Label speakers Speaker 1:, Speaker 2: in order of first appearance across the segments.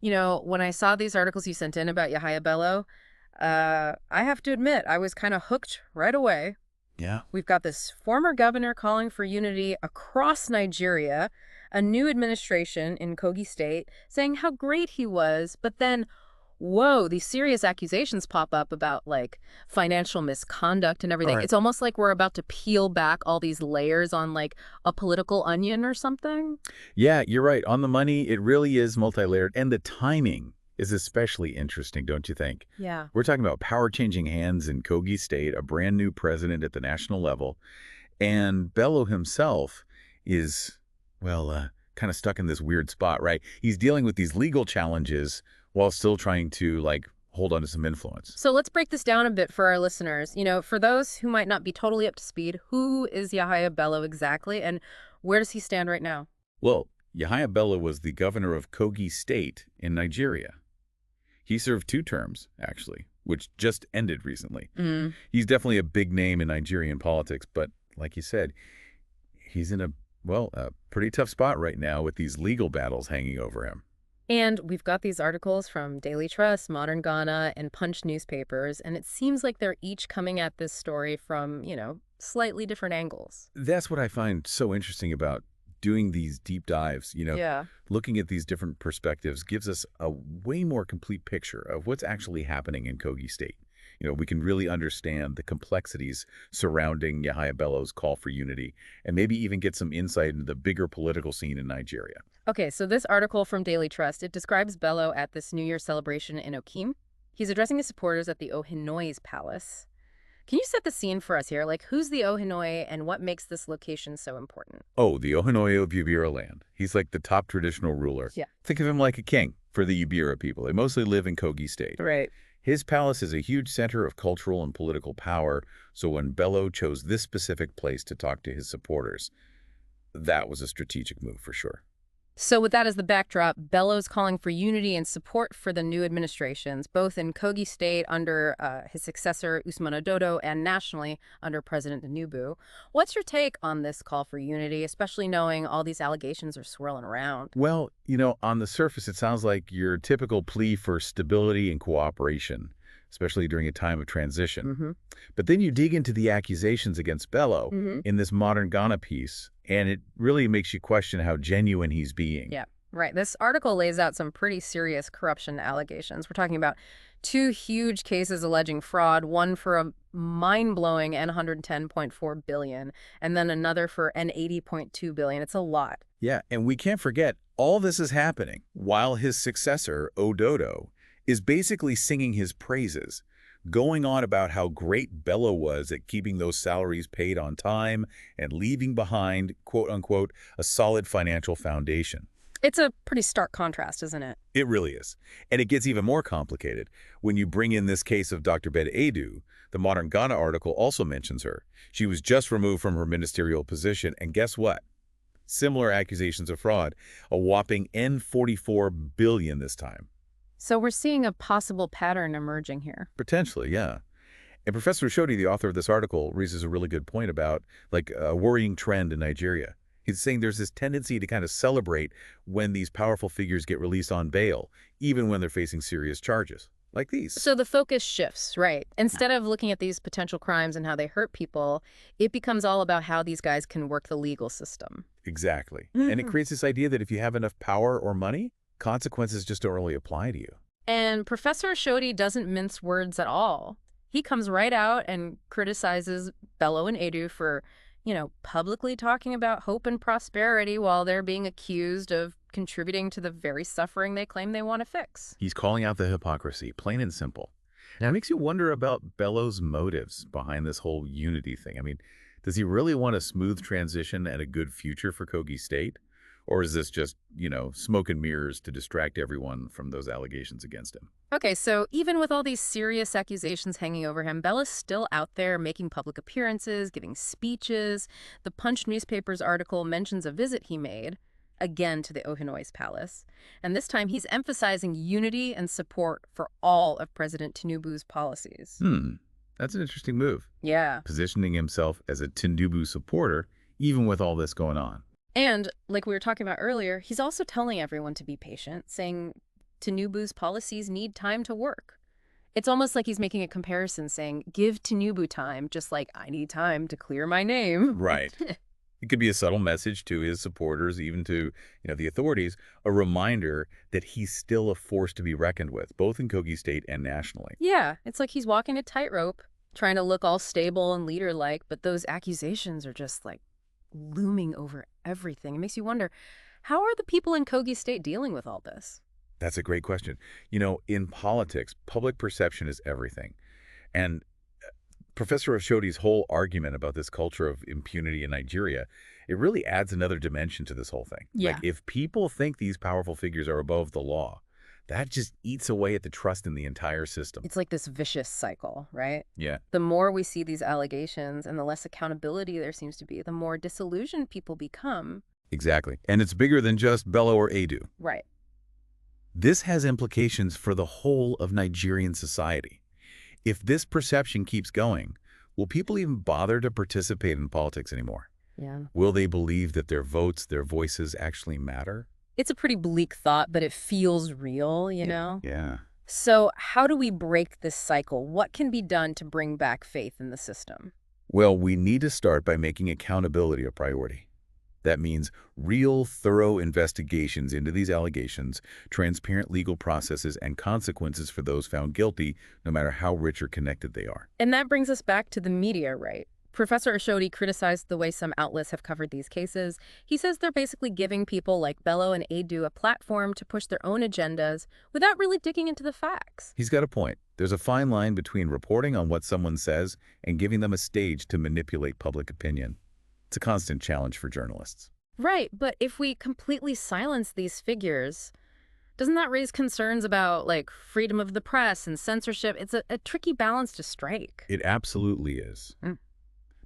Speaker 1: You know, when I saw these articles you sent in about Yahaya Bello, I have to admit, I was kind of hooked right away.
Speaker 2: Yeah.
Speaker 1: We've got this former governor calling for unity across Nigeria, a new administration in Kogi State saying how great he was, but then, whoa, these serious accusations pop up about like financial misconduct and
Speaker 2: All
Speaker 1: everything.
Speaker 2: right.
Speaker 1: It's almost like we're about to peel back all these layers on like a political onion or something.
Speaker 2: Yeah, you're right. On the money, it really is multi-layered. And the timing is especially interesting, don't you think?
Speaker 1: Yeah.
Speaker 2: We're talking about power changing hands in Kogi State, a brand new president at the national level. And Bello himself is, well, kind of stuck in this weird spot, right? He's dealing with these legal challenges while still trying to, like, hold on to some influence.
Speaker 1: So let's break this down a bit for our listeners. You know, for those who might not be totally up to speed, who is Yahaya Bello exactly, and where does he stand right now?
Speaker 2: Well, Yahaya Bello was the governor of Kogi State in Nigeria. He served 2 terms, actually, which just ended recently.
Speaker 1: Mm.
Speaker 2: He's definitely a big name in Nigerian politics, but like you said, he's in a pretty tough spot right now with these legal battles hanging over him.
Speaker 1: And we've got these articles from Daily Trust, Modern Ghana, and Punch newspapers, and it seems like they're each coming at this story from, slightly different angles.
Speaker 2: That's what I find so interesting about doing these deep dives,
Speaker 1: Yeah.
Speaker 2: looking at these different perspectives gives us a way more complete picture of what's actually happening in Kogi State. We can really understand the complexities surrounding Yahaya Bello's call for unity and maybe even get some insight into the bigger political scene in Nigeria.
Speaker 1: Okay, so this article from Daily Trust, it describes Bello at this New Year celebration in Okim. He's addressing his supporters at the Ohinoi's palace. Can you set the scene for us here? Like, who's the Ohinoi and what makes this location so important?
Speaker 2: Oh, the Ohinoyo of Ubira land. He's like the top traditional ruler.
Speaker 1: Yeah.
Speaker 2: Think of him like a king for the Ubira people. They mostly live in Kogi State.
Speaker 1: Right.
Speaker 2: His palace is a huge center of cultural and political power, so when Bello chose this specific place to talk to his supporters, that was a strategic move for sure.
Speaker 1: So with that as the backdrop, Bello's calling for unity and support for the new administrations, both in Kogi State under his successor, Usman Ododo, and nationally under President Tinubu. What's your take on this call for unity, especially knowing all these allegations are swirling around?
Speaker 2: Well, on the surface, it sounds like your typical plea for stability and cooperation, especially during a time of transition.
Speaker 1: Mm-hmm.
Speaker 2: But then you dig into the accusations against Bello
Speaker 1: Mm-hmm.
Speaker 2: in this Modern Ghana piece, and it really makes you question how genuine he's being.
Speaker 1: Yeah, right. This article lays out some pretty serious corruption allegations. We're talking about 2 huge cases alleging fraud, one for a mind-blowing N110.4 billion, and then another for N80.2 billion. It's a lot.
Speaker 2: Yeah, and we can't forget, all this is happening while his successor, Ododo, is basically singing his praises, going on about how great Bello was at keeping those salaries paid on time and leaving behind, quote unquote, a solid financial foundation.
Speaker 1: It's a pretty stark contrast, isn't it?
Speaker 2: It really is. And it gets even more complicated when you bring in this case of Dr. Betta Edu. The Modern Ghana article also mentions her. She was just removed from her ministerial position, and guess what? Similar accusations of fraud, a whopping N44 billion this time.
Speaker 1: So we're seeing a possible pattern emerging here.
Speaker 2: Potentially, yeah. And Professor Shodi, the author of this article, raises a really good point about like a worrying trend in Nigeria. He's saying there's this tendency to kind of celebrate when these powerful figures get released on bail, even when they're facing serious charges, like these.
Speaker 1: So the focus shifts, right? Instead of looking at these potential crimes and how they hurt people, it becomes all about how these guys can work the legal system.
Speaker 2: Exactly. And it creates this idea that if you have enough power or money, consequences just don't really apply to you.
Speaker 1: And Professor Shodi doesn't mince words at all. He comes right out and criticizes Bello and Edu for, publicly talking about hope and prosperity while they're being accused of contributing to the very suffering they claim they want to fix.
Speaker 2: He's calling out the hypocrisy, plain and simple. Now, it makes you wonder about Bello's motives behind this whole unity thing. I mean, does he really want a smooth transition and a good future for Kogi State? Or is this just, smoke and mirrors to distract everyone from those allegations against him?
Speaker 1: Okay, so even with all these serious accusations hanging over him, Bella's still out there making public appearances, giving speeches. The Punch newspaper's article mentions a visit he made, again to the Ohinoi's palace. And this time he's emphasizing unity and support for all of President Tinubu's policies.
Speaker 2: That's an interesting move.
Speaker 1: Yeah.
Speaker 2: Positioning himself as a Tinubu supporter, even with all this going on.
Speaker 1: And like we were talking about earlier, he's also telling everyone to be patient, saying Tinubu's policies need time to work. It's almost like he's making a comparison saying, give Tinubu time, just like I need time to clear my name.
Speaker 2: Right. It could be a subtle message to his supporters, even to, the authorities, a reminder that he's still a force to be reckoned with, both in Kogi State and nationally.
Speaker 1: Yeah, it's like he's walking a tightrope, trying to look all stable and leader-like, but those accusations are just like looming over everything. It makes you wonder, how are the people in Kogi State dealing with all this?
Speaker 2: That's a great question. In politics, public perception is everything. And Professor Oshodi's whole argument about this culture of impunity in Nigeria, it really adds another dimension to this whole thing.
Speaker 1: Yeah.
Speaker 2: Like, if people think these powerful figures are above the law, that just eats away at the trust in the entire system.
Speaker 1: It's like this vicious cycle, right?
Speaker 2: Yeah,
Speaker 1: The more we see these allegations and the less accountability there seems to be, the more disillusioned people become.
Speaker 2: exactly. And it's bigger than just Bello or Edu.
Speaker 1: Right.
Speaker 2: This has implications for the whole of Nigerian society. If this perception keeps going, will people even bother to participate in politics anymore?
Speaker 1: Yeah.
Speaker 2: Will they believe that their votes, their voices actually matter?
Speaker 1: It's a pretty bleak thought, but it feels real, you know?
Speaker 2: Yeah.
Speaker 1: So how do we break this cycle? What can be done to bring back faith in the system?
Speaker 2: Well, we need to start by making accountability a priority. That means real, thorough investigations into these allegations, transparent legal processes, and consequences for those found guilty, no matter how rich or connected they are.
Speaker 1: And that brings us back to the media, right? Professor Oshodi criticized the way some outlets have covered these cases. He says they're basically giving people like Bello and Edu a platform to push their own agendas without really digging into the facts.
Speaker 2: He's got a point. There's a fine line between reporting on what someone says and giving them a stage to manipulate public opinion. It's a constant challenge for journalists.
Speaker 1: Right, but if we completely silence these figures, doesn't that raise concerns about, like, freedom of the press and censorship? It's a tricky balance to strike.
Speaker 2: It absolutely is.
Speaker 1: Mm.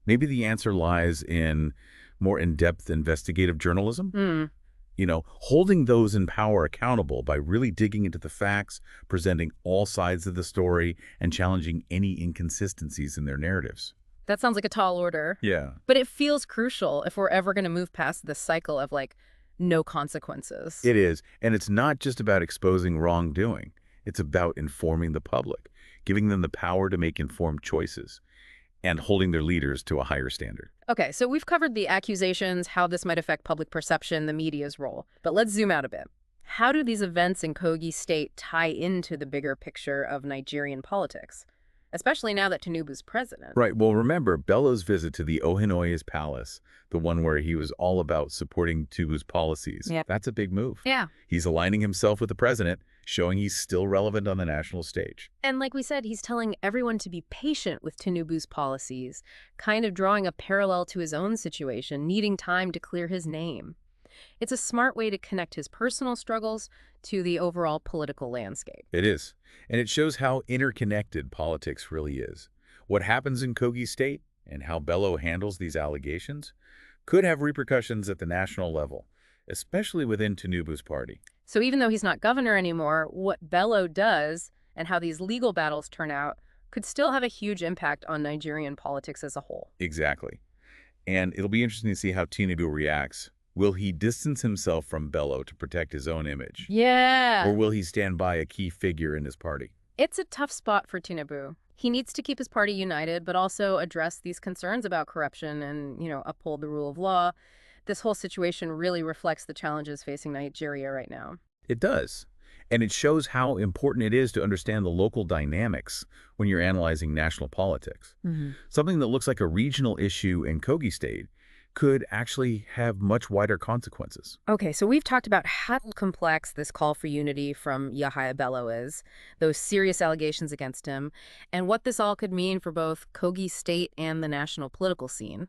Speaker 2: Maybe the answer lies in more in-depth investigative journalism. Holding those in power accountable by really digging into the facts, presenting all sides of the story, and challenging any inconsistencies in their narratives.
Speaker 1: That sounds like a tall order.
Speaker 2: Yeah.
Speaker 1: But it feels crucial if we're ever going to move past this cycle of, like, no consequences.
Speaker 2: It is. And it's not just about exposing wrongdoing. It's about informing the public, giving them the power to make informed choices, and holding their leaders to a higher standard.
Speaker 1: Okay, so we've covered the accusations, how this might affect public perception, the media's role. But let's zoom out a bit. How do these events in Kogi State tie into the bigger picture of Nigerian politics? Especially now that Tinubu's president.
Speaker 2: Right. Well, remember Bello's visit to the Ohinoye's palace, the one where he was all about supporting Tinubu's policies.
Speaker 1: Yeah.
Speaker 2: That's a big move.
Speaker 1: Yeah.
Speaker 2: He's aligning himself with the president, showing he's still relevant on the national stage.
Speaker 1: And like we said, he's telling everyone to be patient with Tinubu's policies, kind of drawing a parallel to his own situation, needing time to clear his name. It's a smart way to connect his personal struggles to the overall political landscape.
Speaker 2: It is. And it shows how interconnected politics really is. What happens in Kogi State and how Bello handles these allegations could have repercussions at the national level, especially within Tinubu's party.
Speaker 1: So even though he's not governor anymore, what Bello does and how these legal battles turn out could still have a huge impact on Nigerian politics as a whole.
Speaker 2: Exactly. And it'll be interesting to see how Tinubu reacts. Will he distance himself from Bello to protect his own image?
Speaker 1: Yeah.
Speaker 2: Or will he stand by a key figure in his party?
Speaker 1: It's a tough spot for Tinubu. He needs to keep his party united, but also address these concerns about corruption and, uphold the rule of law. This whole situation really reflects the challenges facing Nigeria right now.
Speaker 2: It does. And it shows how important it is to understand the local dynamics when you're analyzing national politics. Something that looks like a regional issue in Kogi State could actually have much wider consequences.
Speaker 1: Okay, so we've talked about how complex this call for unity from Yahaya Bello is, those serious allegations against him, and what this all could mean for both Kogi State and the national political scene.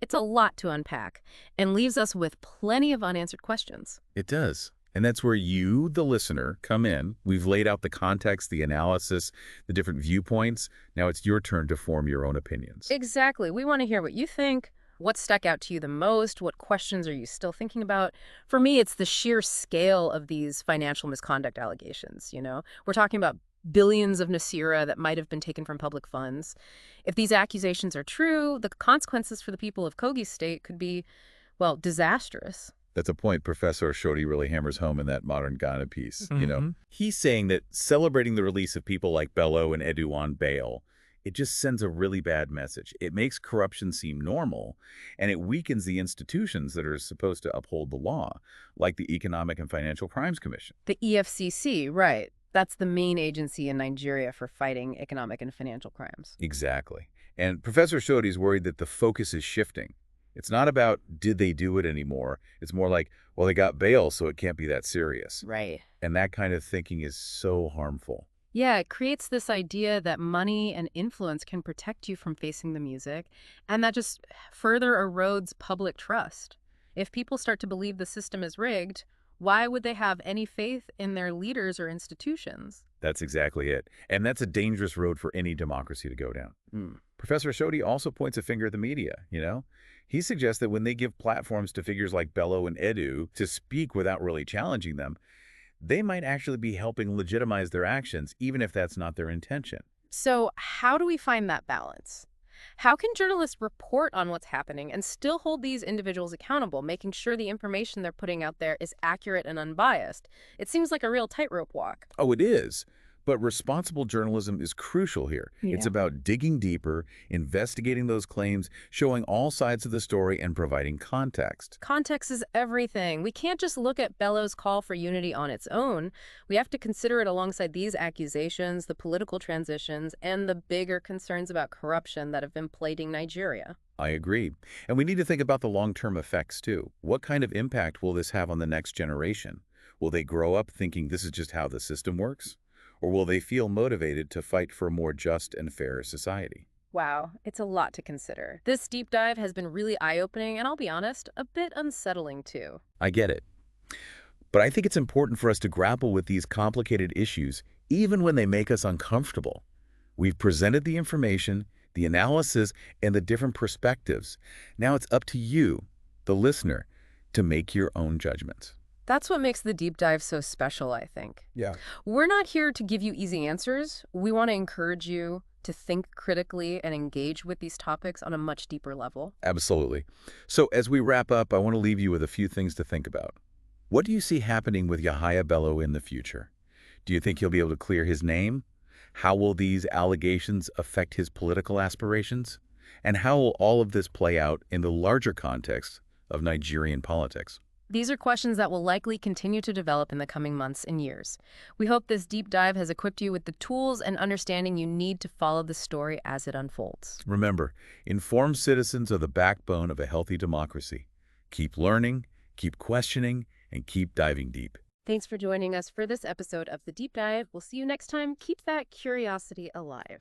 Speaker 1: It's a lot to unpack and leaves us with plenty of unanswered questions.
Speaker 2: It does. And that's where you, the listener, come in. We've laid out the context, the analysis, the different viewpoints. Now it's your turn to form your own opinions.
Speaker 1: Exactly. We want to hear what you think. What stuck out to you the most? What questions are you still thinking about? For me, it's the sheer scale of these financial misconduct allegations, We're talking about billions of Nasira that might have been taken from public funds. If these accusations are true, the consequences for the people of Kogi State could be, well, disastrous.
Speaker 2: That's a point Professor Shodi really hammers home in that Modern Ghana piece.
Speaker 3: Hmm.
Speaker 2: He's saying that celebrating the release of people like Bello and Edu on bail, it just sends a really bad message. It makes corruption seem normal, and it weakens the institutions that are supposed to uphold the law, like the Economic and Financial Crimes Commission.
Speaker 1: The EFCC, right. That's the main agency in Nigeria for fighting economic and financial crimes.
Speaker 2: Exactly. And Professor Shodi's worried that the focus is shifting. It's not about did they do it anymore. It's more like, well, they got bail, so it can't be that serious.
Speaker 1: Right.
Speaker 2: And that kind of thinking is so harmful.
Speaker 1: Yeah, it creates this idea that money and influence can protect you from facing the music, and that just further erodes public trust. If people start to believe the system is rigged, why would they have any faith in their leaders or institutions?
Speaker 2: That's exactly it. And that's a dangerous road for any democracy to go down.
Speaker 1: Hmm.
Speaker 2: Professor Shodi also points a finger at the media. He suggests that when they give platforms to figures like Bello and Edu to speak without really challenging them, they might actually be helping legitimize their actions, even if that's not their intention.
Speaker 1: So, how do we find that balance? How can journalists report on what's happening and still hold these individuals accountable, making sure the information they're putting out there is accurate and unbiased? It seems like a real tightrope walk.
Speaker 2: Oh, it is. But responsible journalism is crucial here. It's
Speaker 1: Yeah.
Speaker 2: about digging deeper, investigating those claims, showing all sides of the story, and providing context.
Speaker 1: Context is everything. We can't just look at Bello's call for unity on its own. We have to consider it alongside these accusations, the political transitions, and the bigger concerns about corruption that have been plaguing Nigeria.
Speaker 2: I agree. And we need to think about the long-term effects, too. What kind of impact will this have on the next generation? Will they grow up thinking this is just how the system works? Or will they feel motivated to fight for a more just and fair society?
Speaker 1: Wow, it's a lot to consider. This deep dive has been really eye-opening, and I'll be honest, a bit unsettling too.
Speaker 2: I get it. But I think it's important for us to grapple with these complicated issues, even when they make us uncomfortable. We've presented the information, the analysis, and the different perspectives. Now it's up to you, the listener, to make your own judgments.
Speaker 1: That's what makes the deep dive so special, I think.
Speaker 2: Yeah.
Speaker 1: We're not here to give you easy answers. We want to encourage you to think critically and engage with these topics on a much deeper level.
Speaker 2: Absolutely. So as we wrap up, I want to leave you with a few things to think about. What do you see happening with Yahaya Bello in the future? Do you think he'll be able to clear his name? How will these allegations affect his political aspirations? And how will all of this play out in the larger context of Nigerian politics?
Speaker 1: These are questions that will likely continue to develop in the coming months and years. We hope this deep dive has equipped you with the tools and understanding you need to follow the story as it unfolds.
Speaker 2: Remember, informed citizens are the backbone of a healthy democracy. Keep learning, keep questioning, and keep diving deep.
Speaker 1: Thanks for joining us for this episode of The Deep Dive. We'll see you next time. Keep that curiosity alive.